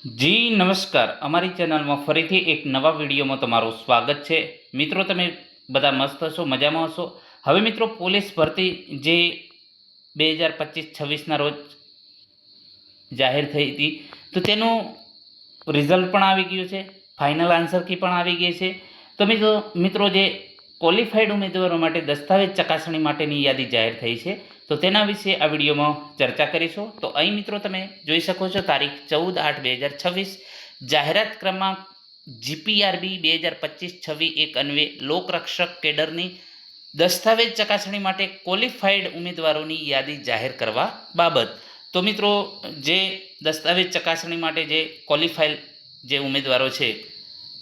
જી નમસ્કાર, અમારી ચેનલમાં ફરીથી એક નવા વિડીયોમાં તમારું સ્વાગત છે. મિત્રો, તમે બધા મસ્ત હશો, મજામાં હશો. હવે મિત્રો, પોલીસ ભરતી જે 2025-26ના રોજ જાહેર થઈ હતી, તો તેનું રિઝલ્ટ પણ આવી ગયું છે, ફાઇનલ આન્સર કી પણ આવી ગઈ છે. તો મિત્રો જે ક્વોલિફાઈડ ઉમેદવારો માટે દસ્તાવેજ ચકાસણી માટેની યાદી જાહેર થઈ છે, તો તેના વિશે આ વિડીયોમાં ચર્ચા કરીશું. તો અહીં મિત્રો તમે જોઈ શકો છો, તારીખ 14/8/2026, જાહેરાત ક્રમાંક GPRB 2025-26 અન્વયે લોકરક્ષક કેડરની દસ્તાવેજ ચકાસણી માટે ક્વોલિફાઈડ ઉમેદવારોની યાદી જાહેર કરવા બાબત. તો મિત્રો, જે દસ્તાવેજ ચકાસણી માટે જે ક્વોલિફાઈડ જે ઉમેદવારો છે,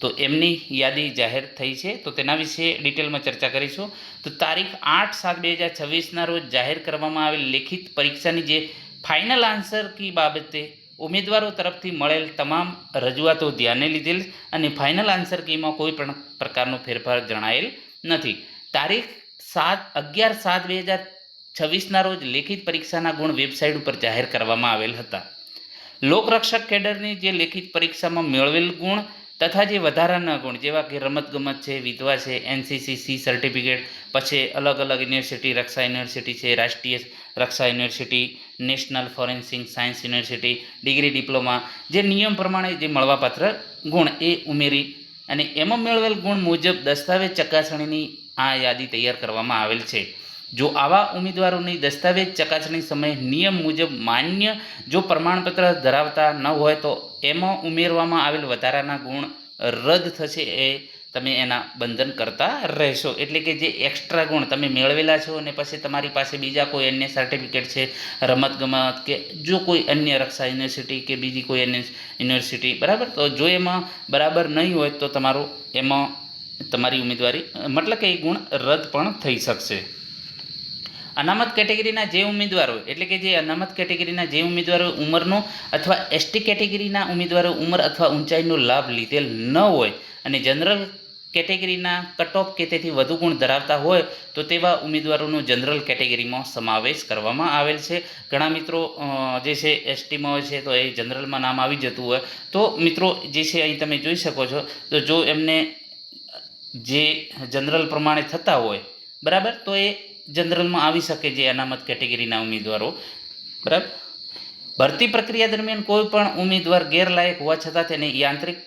તો એમની યાદી જાહેર થઈ છે. તો તેના વિશે ડિટેલમાં ચર્ચા કરીશું. તો તારીખ 8/7/2026ના રોજ જાહેર કરવામાં આવેલ લેખિત પરીક્ષાની જે ફાઇનલ આન્સર કી બાબતે ઉમેદવારો તરફથી મળેલ તમામ રજૂઆતો ધ્યાને લીધેલ અને ફાઇનલ આન્સર કીમાં કોઈ પણ પ્રકારનો ફેરફાર જણાયેલ નથી. તારીખ 11/7/2026ના રોજ લેખિત પરીક્ષાના ગુણ વેબસાઇટ ઉપર જાહેર કરવામાં આવેલ હતા. લોકરક્ષક કેડરની જે લેખિત પરીક્ષામાં મેળવેલ ગુણ તથા જે વધારાના ગુણ, જેવા કે રમતગમત છે, વિધવા છે, NCC સર્ટિફિકેટ, પછી અલગ અલગ યુનિવર્સિટી, રક્ષા યુનિવર્સિટી છે, Rashtriya Raksha university, national forensic science university, degree diploma, જે નિયમ પ્રમાણે જે મળવાપાત્ર ગુણ એ ઉમેરી અને એમાં મેળવેલ ગુણ મુજબ દસ્તાવેજ ચકાસણીની આ યાદી તૈયાર કરવામાં આવેલ છે. જો આવા ઉમેદવારોની દસ્તાવેજ ચકાસણી સમયે નિયમ મુજબ માન્ય જો પ્રમાણપત્ર ધરાવતા ન હોય, તો એમાં ઉમેરવામાં આવેલ વધારાના ગુણ રદ થશે. એ તમે એના બંધન કરતા રહેશો. એટલે કે જે એક્સ્ટ્રા ગુણ તમે મેળવેલા છો અને પછી તમારી પાસે બીજા કોઈ અન્ય સર્ટિફિકેટ છે, રમતગમત કે જો કોઈ અન્ય રક્ષા યુનિવર્સિટી કે બીજી કોઈ અન્ય યુનિવર્સિટી, બરાબર, તો જો એમાં બરાબર નહીં હોય તો તમારું એમાં તમારી ઉમેદવારી મતલબ કે એ ગુણ રદ પણ થઈ શકશે. અનામત કેટેગરીના જે ઉમેદવારો, એટલે કે જે અનામત કેટેગરીના જે ઉમેદવારો ઉંમરનો અથવા ST કેટેગરીના ઉમેદવારો ઉંમર અથવા ઊંચાઈનો લાભ લીધેલ ન હોય અને જનરલ કેટેગરીના કટ ઓફ કે તેથી વધુ ગુણ ધરાવતા હોય, તો તેવા ઉમેદવારોનો જનરલ કેટેગરીમાં સમાવેશ કરવામાં આવેલ છે. ઘણા મિત્રો જે છે STમાં હોય છે, તો એ જનરલમાં નામ આવી જતું હોય. તો મિત્રો જે છે અહીં તમે જોઈ શકો છો, તો જો એમને જે જનરલ પ્રમાણે થતા હોય, બરાબર, તો એ જનરલમાં આવી શકે, જે અનામત કેટેગરીના ઉમેદવારો, બરાબર. ભરતી પ્રક્રિયા દરમિયાન કોઈ પણ ઉમેદવાર ગેરલાયક હોવા છતાં તેને યાંત્રિક,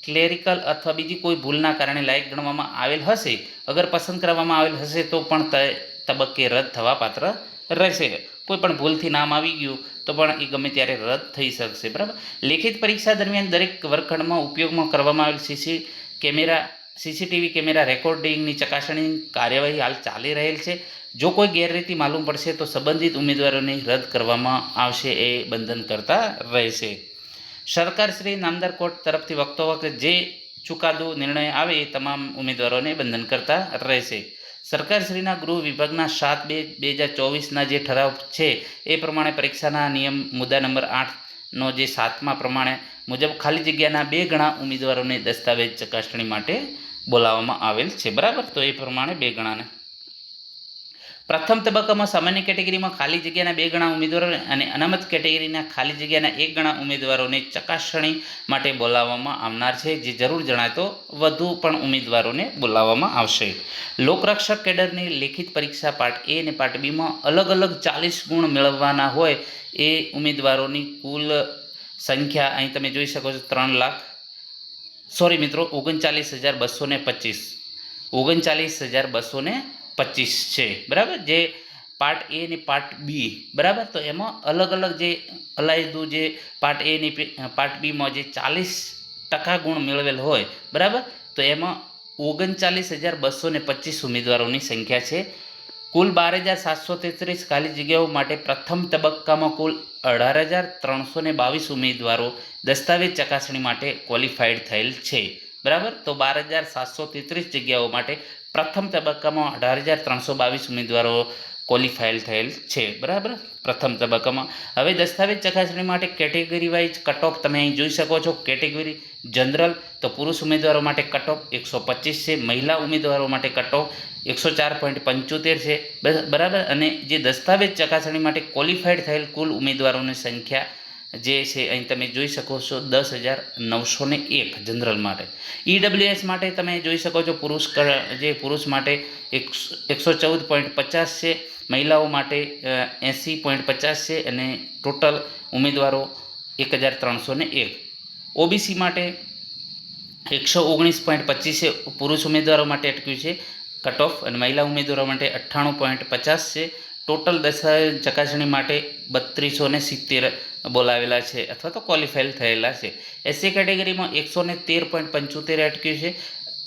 ક્લેરિકલ અથવા બીજી કોઈ ભૂલના કારણે લાયક ગણવામાં આવેલ હશે, અગર પસંદ કરવામાં આવેલ હશે, તો પણ તબક્કે રદ થવા પાત્ર રહેશે. કોઈ પણ ભૂલથી નામ આવી ગયું તો પણ એ ગમે ત્યારે રદ થઈ શકશે, બરાબર. લેખિત પરીક્ષા દરમિયાન દરેક વર્ગખંડમાં ઉપયોગમાં કરવામાં આવેલ CCTV કેમેરા રેકોર્ડિંગની ચકાસણી કાર્યવાહી હાલ ચાલી રહેલ છે. જો કોઈ ગેરરીતિ માલુમ પડશે તો સંબંધિત ઉમેદવારોને રદ કરવામાં આવશે. એ બંધન કરતા રહેશે. સરકારશ્રી નામદાર કોર્ટ તરફથી વખતો વખત જે ચુકાદો નિર્ણય આવે એ તમામ ઉમેદવારોને બંધન કરતા રહેશે. સરકારશ્રીના ગૃહ વિભાગના 7/2024ના જે ઠરાવ છે એ પ્રમાણે પરીક્ષાના નિયમ મુદ્દા નંબર 8નો જે 7મા પ્રમાણે મુજબ ખાલી જગ્યાના 2 ગણા ઉમેદવારોને દસ્તાવેજ ચકાસણી માટે બોલાવવામાં આવેલ છે, બરાબર. તો એ પ્રમાણે 2 ગણાને પ્રથમ તબક્કામાં સામાન્ય કેટેગરીમાં ખાલી જગ્યાના 2 ગણા ઉમેદવારો અને અનામત કેટેગરીના ખાલી જગ્યાના 1 ગણા ઉમેદવારોને ચકાસણી માટે બોલાવવામાં આવનાર છે. જે જરૂર જણાય તો વધુ પણ ઉમેદવારોને બોલાવવામાં આવશે. લોકરક્ષક કેડરની લેખિત પરીક્ષા પાર્ટ A અને પાર્ટ Bમાં અલગ અલગ 40 ગુણ મેળવવાના હોય એ ઉમેદવારોની કુલ સંખ્યા અહીં તમે જોઈ શકો છો, 39,225 છે, બરાબર. જે પાર્ટ A અને પાર્ટ B, બરાબર. તો એમાં અલગ અલગ જે અલાયદું જે પાર્ટ A અને પાર્ટ Bમાં જે 40% ગુણ મેળવેલ હોય, બરાબર, તો એમાં 39,225 ઉમેદવારોની સંખ્યા છે. કુલ 12,733 ખાલી જગ્યાઓ માટે પ્રથમ તબક્કામાં કુલ 18,322 ઉમેદવારો દસ્તાવેજ ચકાસણી માટે ક્વોલિફાઈડ થયેલ છે, બરાબર. તો 12,733 જગ્યાઓ માટે પ્રથમ તબક્કામાં 18,322 ઉમેદવારો ક્વોલિફાઈડ થયેલ છે, બરાબર, પ્રથમ તબક્કામાં. હવે દસ્તાવેજ ચકાસણી માટે કેટેગરી વાઇઝ કટ ઓફ તમે અહીં જોઈ શકો છો. કેટેગરી જનરલ, તો પુરુષ ઉમેદવારો માટે કટ ઓફ 125 છે, મહિલા ઉમેદવારો માટે કટ ઓફ 104.75 છે, બરાબર. અને જે દસ્તાવેજ ચકાસણી માટે ક્વોલિફાઈડ થયેલ કુલ ઉમેદવારોની સંખ્યા જે છે અહીં તમે જોઈ શકો છો 10,901 જનરલ માટે. ઈડબ્લ્યુએસ માટે તમે જોઈ શકો છો પુરુષ માટે 114.50 છે, મહિલાઓ માટે 80.50 છે અને ટોટલ ઉમેદવારો 1,301. ઓબીસી માટે 119.25 છે, પુરુષ ઉમેદવારો માટે અટક્યું છે કટ ઓફ અને મહિલા ઉમેદવારો માટે 98.50 છે. ટોટલ દસ્તાવેજ ચકાસણી માટે 3270 બોલાવેલા છે અથવા તો ક્વોલિફાઈડ થયેલા છે. એસસી કેટેગરીમાં 113.75 અટક્યું છે,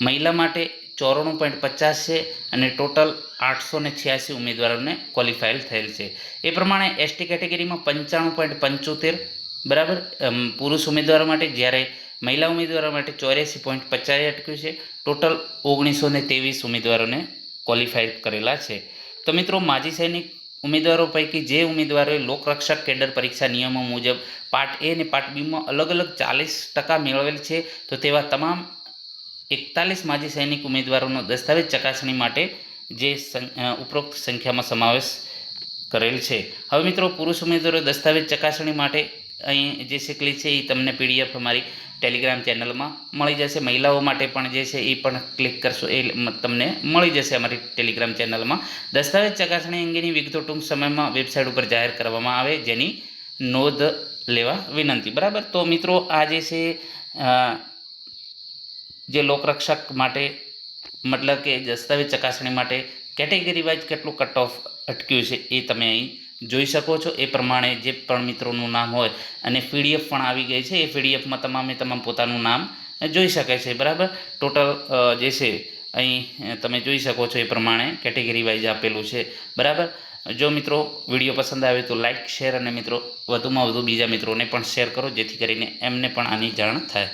મહિલા માટે 94.50 છે અને ટોટલ 886 ઉમેદવારોને ક્વોલિફાઈડ થયેલ છે. એ પ્રમાણે એસટી કેટેગરીમાં 95.75 બરાબર પુરુષ ઉમેદવારો માટે, જ્યારે મહિલા ઉમેદવારો માટે 84.50 અટક્યું છે. ટોટલ 1923 ઉમેદવારોને ક્વોલિફાઈડ કરેલા છે. તો મિત્રો, માજી સૈનિક ઉમેદવારો પૈકી જે ઉમેદવારોએ લોકરક્ષક કેડર પરીક્ષા નિયમો મુજબ પાર્ટ એ અને પાર્ટ બીમાં અલગ અલગ 40% મેળવેલ છે, તો તેવા તમામ 41 માજી સૈનિક ઉમેદવારોનો દસ્તાવેજ ચકાસણી માટે જે ઉપરોક્ત સંખ્યામાં સમાવેશ કરેલ છે. હવે મિત્રો, પુરુષ ઉમેદવારો દસ્તાવેજ ચકાસણી માટે અહીં જે શીખલી છે એ તમને પીડીએફ અમારી ટેલિગ્રામ ચેનલમાં મળી જશે. મહિલાઓ માટે પણ જે છે એ પણ ક્લિક કરશો એ તમને મળી જશે અમારી ટેલિગ્રામ ચેનલમાં. દસ્તાવેજ ચકાસણી અંગેની વિગતો ટૂંક સમયમાં વેબસાઇટ ઉપર જાહેર કરવામાં આવે, જેની નોંધ લેવા વિનંતી. બરાબર. તો મિત્રો, આ જે છે જે લોકરક્ષક માટે મતલબ કે દસ્તાવેજ ચકાસણી માટે કેટેગરી વાઇઝ કેટલું કટ ઓફ અટક્યું છે એ તમે અહીં જોઈ શકો છો. એ પ્રમાણે જે પણ મિત્રોનું નામ હોય અને પીડીએફ પણ આવી ગઈ છે, એ પીડીએફમાં તમામ પોતાનું નામ જોઈ શકે છે. બરાબર. ટોટલ જે છે અહીં તમે જોઈ શકો છો એ પ્રમાણે કેટેગરી વાઇઝ આપેલું છે. બરાબર. જો મિત્રો વિડીયો પસંદ આવે તો લાઇક, શેર અને મિત્રો વધુમાં વધુ બીજા મિત્રોને પણ શેર કરો, જેથી કરીને એમને પણ આની જાણ થાય.